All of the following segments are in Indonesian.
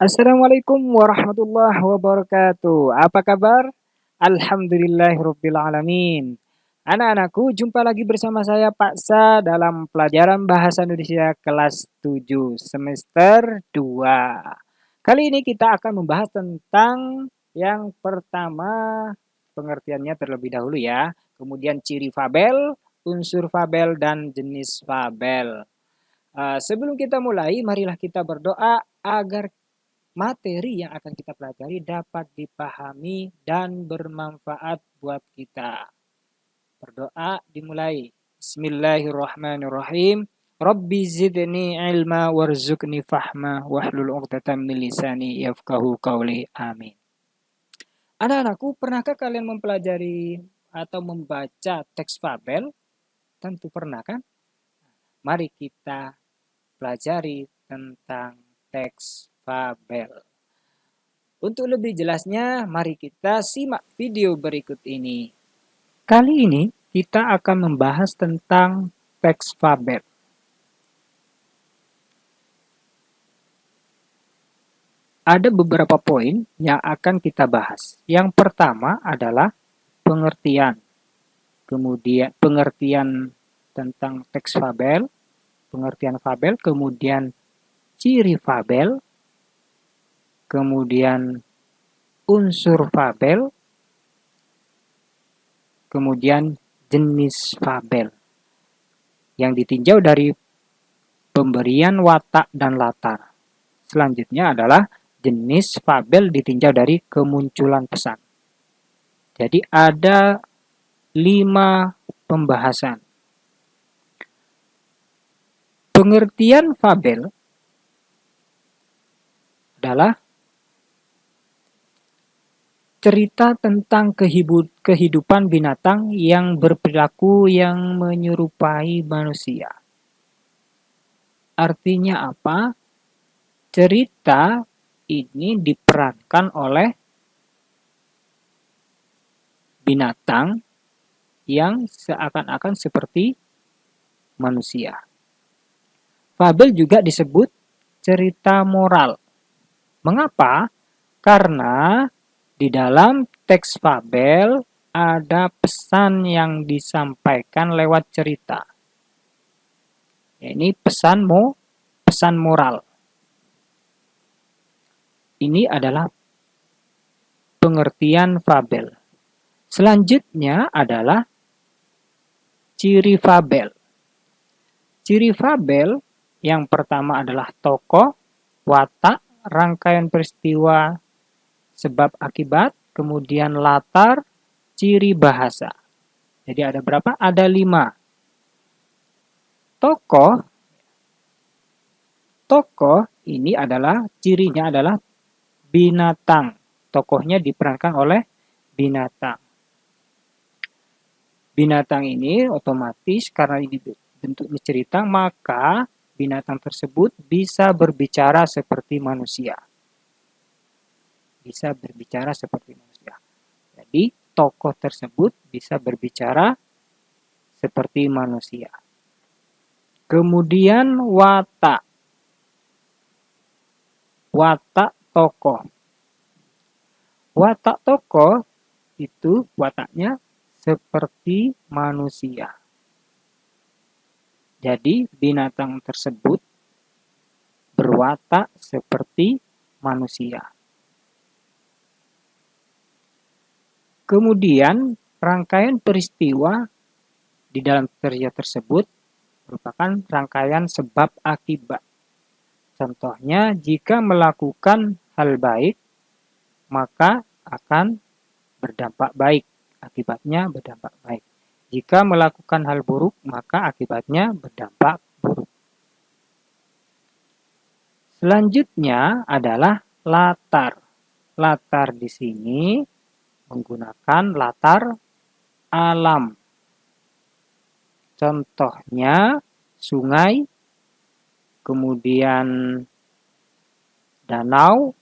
Assalamualaikum warahmatullahi wabarakatuh. Apa kabar? Alhamdulillahirabbil alamin. Anak-anakku, jumpa lagi bersama saya Pak Sa dalam pelajaran Bahasa Indonesia kelas 7 semester 2. Kali ini kita akan membahas tentang yang pertama pengertiannya terlebih dahulu ya. Kemudian ciri fabel, unsur fabel dan jenis fabel. Sebelum kita mulai, marilah kita berdoa agar materi yang akan kita pelajari dapat dipahami dan bermanfaat buat kita. Berdoa dimulai. Bismillahirrahmanirrahim. Rabbi zidni ilma warzuqni fahma wahlul 'uqdatam min lisani yafqahu qawli. Amin. Anak-anakku, pernahkah kalian mempelajari atau membaca teks fabel? Tentu pernah kan? Mari kita pelajari tentang teks fabel. Untuk lebih jelasnya, mari kita simak video berikut ini. Kali ini kita akan membahas tentang teks fabel. Ada beberapa poin yang akan kita bahas. Yang pertama adalah pengertian. Kemudian pengertian tentang teks fabel, pengertian fabel, kemudian ciri fabel, kemudian unsur fabel, kemudian jenis fabel yang ditinjau dari pemberian watak dan latar. Selanjutnya adalah jenis fabel ditinjau dari kemunculan pesan. Jadi ada 5 pembahasan. Pengertian fabel adalah cerita tentang kehidupan binatang yang berperilaku yang menyerupai manusia. Artinya apa? Cerita ini diperankan oleh binatang yang seakan-akan seperti manusia. Fabel juga disebut cerita moral. Mengapa? Karena di dalam teks fabel ada pesan yang disampaikan lewat cerita. Ini pesan moral. Ini adalah pengertian fabel. Selanjutnya adalah ciri fabel. Ciri fabel yang pertama adalah tokoh, watak, rangkaian peristiwa, sebab akibat, kemudian latar, ciri bahasa. Jadi ada berapa? Ada 5. Tokoh ini adalah cirinya adalah binatang. Tokohnya diperankan oleh binatang. Binatang ini otomatis karena ini bentuknya cerita, maka binatang tersebut bisa berbicara seperti manusia. Bisa berbicara seperti manusia. Jadi tokoh tersebut bisa berbicara seperti manusia. Kemudian watak. Watak tokoh. Watak tokoh itu wataknya seperti manusia. Jadi binatang tersebut berwatak seperti manusia. Kemudian rangkaian peristiwa di dalam cerita tersebut merupakan rangkaian sebab akibat. Contohnya, jika melakukan hal baik, maka akan berdampak baik. Akibatnya berdampak baik. Jika melakukan hal buruk, maka akibatnya berdampak buruk. Selanjutnya adalah latar. Latar di sini menggunakan latar alam. Contohnya sungai, kemudian danau,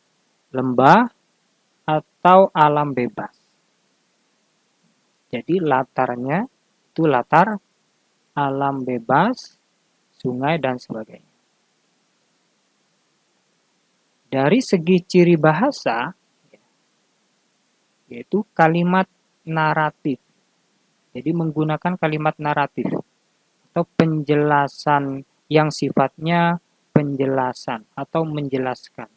lembah, atau alam bebas. Jadi latarnya itu latar alam bebas, sungai, dan sebagainya. Dari segi ciri bahasa, yaitu kalimat naratif. Jadi menggunakan kalimat naratif atau penjelasan yang sifatnya penjelasan atau menjelaskan.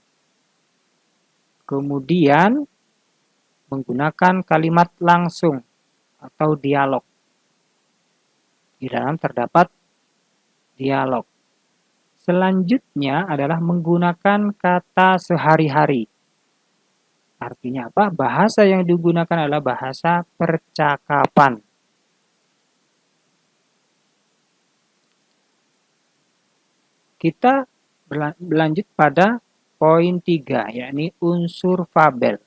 Kemudian menggunakan kalimat langsung atau dialog. Di dalam terdapat dialog. Selanjutnya adalah menggunakan kata sehari-hari. Artinya apa? Bahasa yang digunakan adalah bahasa percakapan. Kita berlanjut pada poin 3, yakni unsur fabel.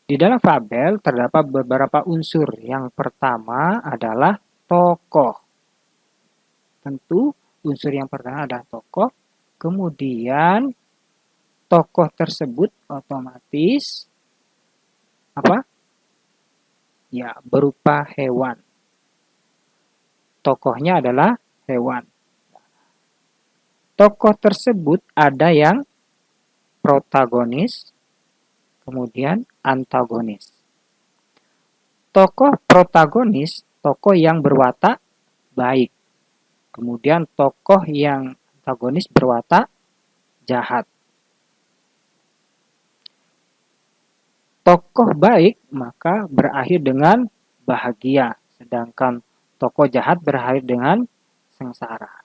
Di dalam fabel terdapat beberapa unsur. Yang pertama adalah tokoh. Tentu unsur yang pertama adalah tokoh. Kemudian tokoh tersebut otomatis apa? Ya, berupa hewan. Tokohnya adalah hewan. Tokoh tersebut ada yang protagonis, kemudian antagonis. Tokoh protagonis, tokoh yang berwatak baik. Kemudian tokoh yang antagonis berwatak jahat. Tokoh baik maka berakhir dengan bahagia, sedangkan tokoh jahat berakhir dengan sengsara.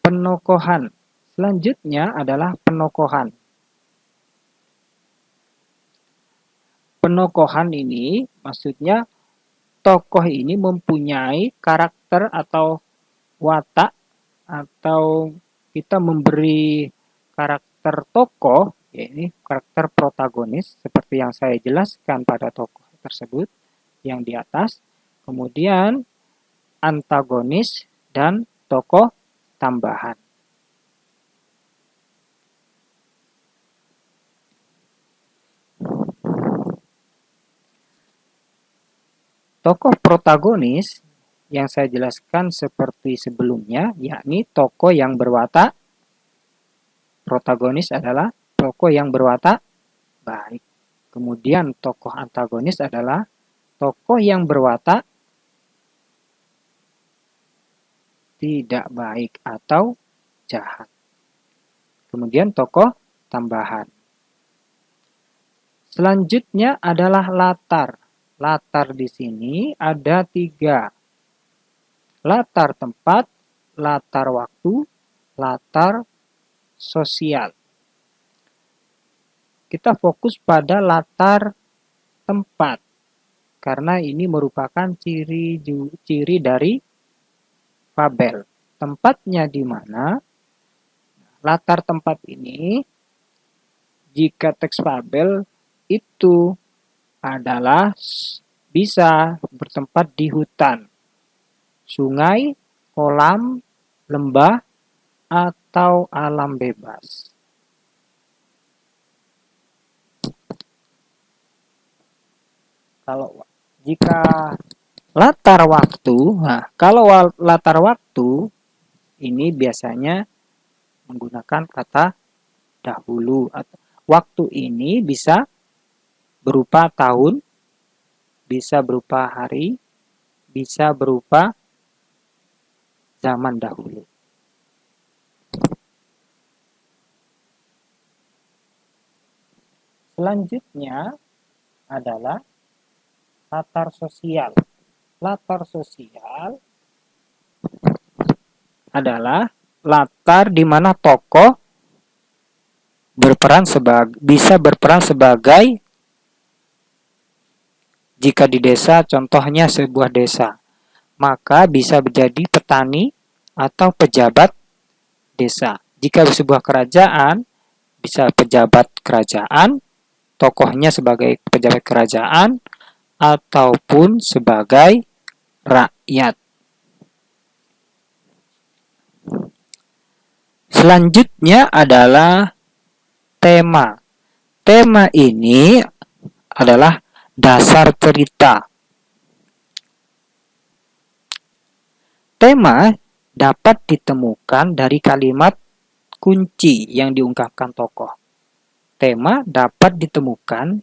Penokohan. Selanjutnya adalah penokohan. Penokohan ini maksudnya tokoh ini mempunyai karakter atau watak, atau kita memberi karakter tokoh, yaitu karakter protagonis seperti yang saya jelaskan pada tokoh tersebut yang di atas. Kemudian antagonis dan tokoh tambahan. Tokoh protagonis yang saya jelaskan seperti sebelumnya, yakni tokoh yang berwatak protagonis adalah tokoh yang berwatak baik. Kemudian tokoh antagonis adalah tokoh yang berwatak tidak baik atau jahat. Kemudian tokoh tambahan. Selanjutnya adalah latar. Latar di sini ada 3. Latar tempat, latar waktu, latar sosial. Kita fokus pada latar tempat, karena ini merupakan ciri dari fabel. Tempatnya di mana? Latar tempat ini, jika teks fabel itu adalah bisa bertempat di hutan, sungai, kolam, lembah, atau alam bebas. Jika latar waktu, kalau latar waktu ini biasanya menggunakan kata dahulu. Waktu ini bisa berupa tahun, bisa berupa hari, bisa berupa zaman dahulu. Selanjutnya adalah latar sosial. Latar sosial adalah latar di mana tokoh bisa berperan sebagai, jika di desa contohnya sebuah desa, maka bisa menjadi petani atau pejabat desa. Jika sebuah kerajaan, bisa pejabat kerajaan, tokohnya sebagai pejabat kerajaan, ataupun sebagai rakyat. Selanjutnya adalah tema. Tema ini adalah dasar cerita. Tema dapat ditemukan dari kalimat kunci yang diungkapkan tokoh. Tema dapat ditemukan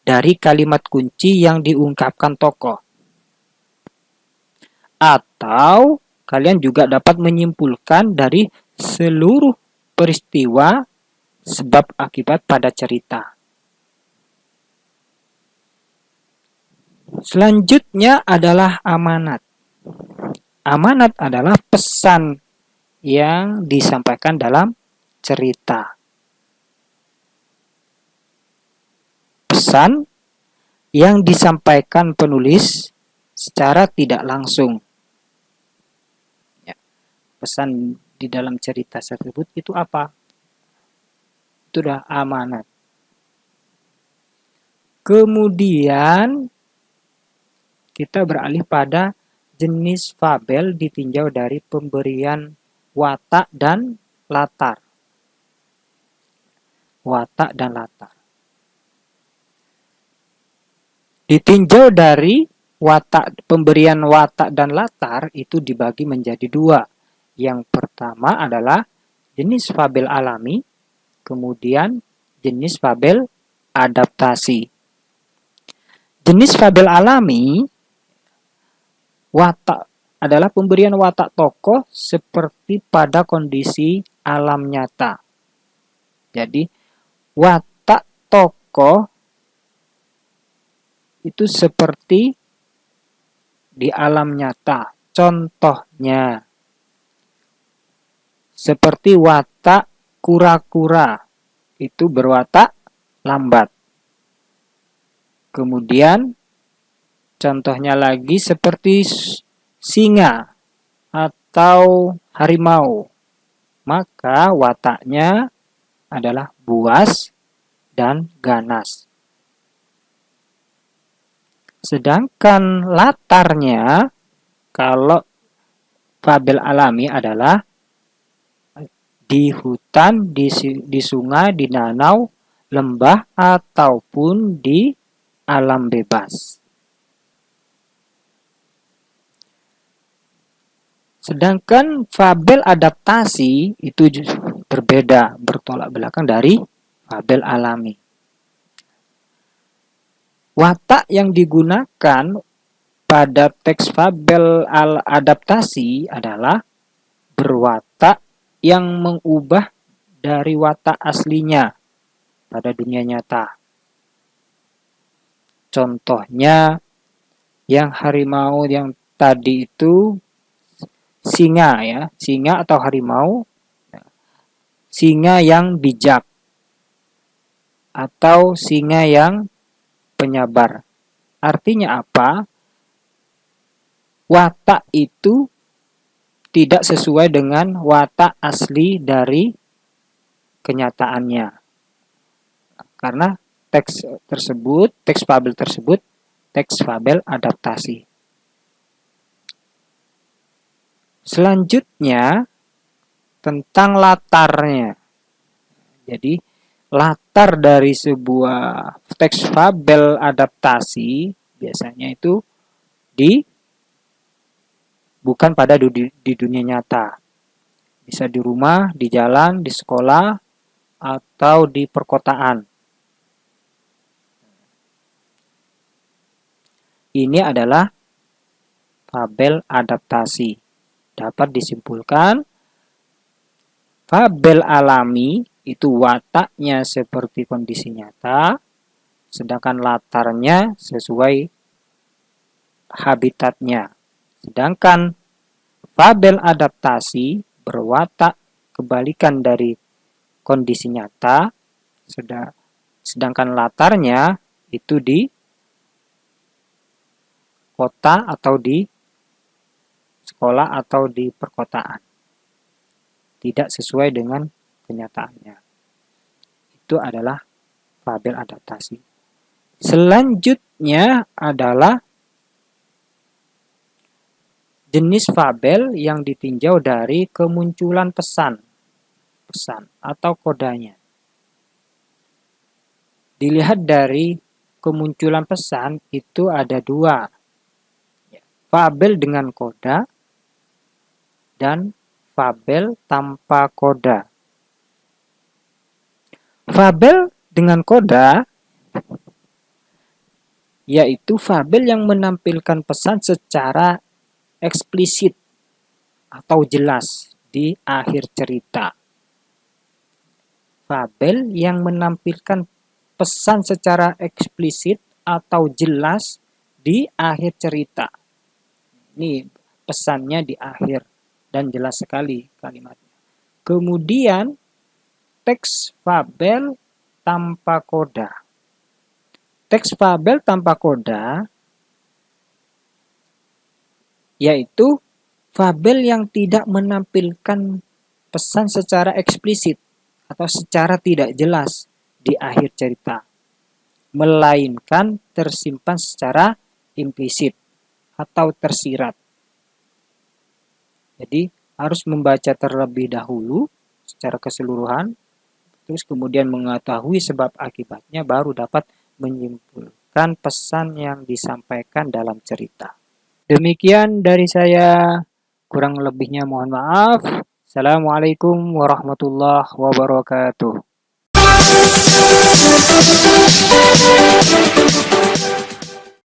dari kalimat kunci yang diungkapkan tokoh. Atau kalian juga dapat menyimpulkan dari seluruh peristiwa sebab akibat pada cerita. Selanjutnya adalah amanat. Amanat adalah pesan yang disampaikan dalam cerita. Pesan yang disampaikan penulis secara tidak langsung. Ya, pesan di dalam cerita tersebut itu apa? Itu adalah amanat. Kemudian kita beralih pada jenis fabel ditinjau dari pemberian watak dan latar. Watak dan latar. Ditinjau dari pemberian watak dan latar itu dibagi menjadi dua. Yang pertama adalah jenis fabel alami, kemudian jenis fabel adaptasi. Jenis fabel alami watak adalah pemberian watak tokoh seperti pada kondisi alam nyata. Jadi, watak tokoh itu seperti di alam nyata. Contohnya, seperti watak kura-kura, itu berwatak lambat. Kemudian, contohnya lagi seperti singa atau harimau. Maka wataknya adalah buas dan ganas. Sedangkan latarnya, kalau fabel alami adalah di hutan, di sungai, di danau, lembah, ataupun di alam bebas. Sedangkan fabel adaptasi itu berbeda, bertolak belakang dari fabel alami. Watak yang digunakan pada teks fabel adaptasi adalah berwatak yang mengubah dari watak aslinya pada dunia nyata. Contohnya, yang harimau yang tadi itu singa ya, singa atau harimau, singa yang bijak atau singa yang penyabar. Artinya apa? Watak itu tidak sesuai dengan watak asli dari kenyataannya. Karena teks fabel tersebut, teks fabel adaptasi. Selanjutnya, tentang latarnya. Jadi, latar dari sebuah teks fabel adaptasi biasanya itu bukan pada di dunia nyata. Bisa di rumah, di jalan, di sekolah, atau di perkotaan. Ini adalah fabel adaptasi. Dapat disimpulkan, fabel alami itu wataknya seperti kondisi nyata, sedangkan latarnya sesuai habitatnya. Sedangkan fabel adaptasi berwatak kebalikan dari kondisi nyata, sedangkan latarnya itu di kota atau di sekolah atau di perkotaan. Tidak sesuai dengan kenyataannya. Itu adalah fabel adaptasi. Selanjutnya adalah jenis fabel yang ditinjau dari kemunculan pesan atau kodanya. Dilihat dari kemunculan pesan itu ada dua. Fabel dengan koda dan fabel tanpa koda. Fabel dengan koda yaitu fabel yang menampilkan pesan secara eksplisit atau jelas di akhir cerita. Fabel yang menampilkan pesan secara eksplisit atau jelas di akhir cerita. Ini pesannya di akhir dan jelas sekali kalimatnya. Kemudian teks fabel tanpa koda. Teks fabel tanpa koda yaitu fabel yang tidak menampilkan pesan secara eksplisit atau secara tidak jelas di akhir cerita, melainkan tersimpan secara implisit atau tersirat. Jadi harus membaca terlebih dahulu secara keseluruhan, terus kemudian mengetahui sebab akibatnya baru dapat menyimpulkan pesan yang disampaikan dalam cerita. Demikian dari saya, kurang lebihnya mohon maaf. Assalamualaikum warahmatullahi wabarakatuh.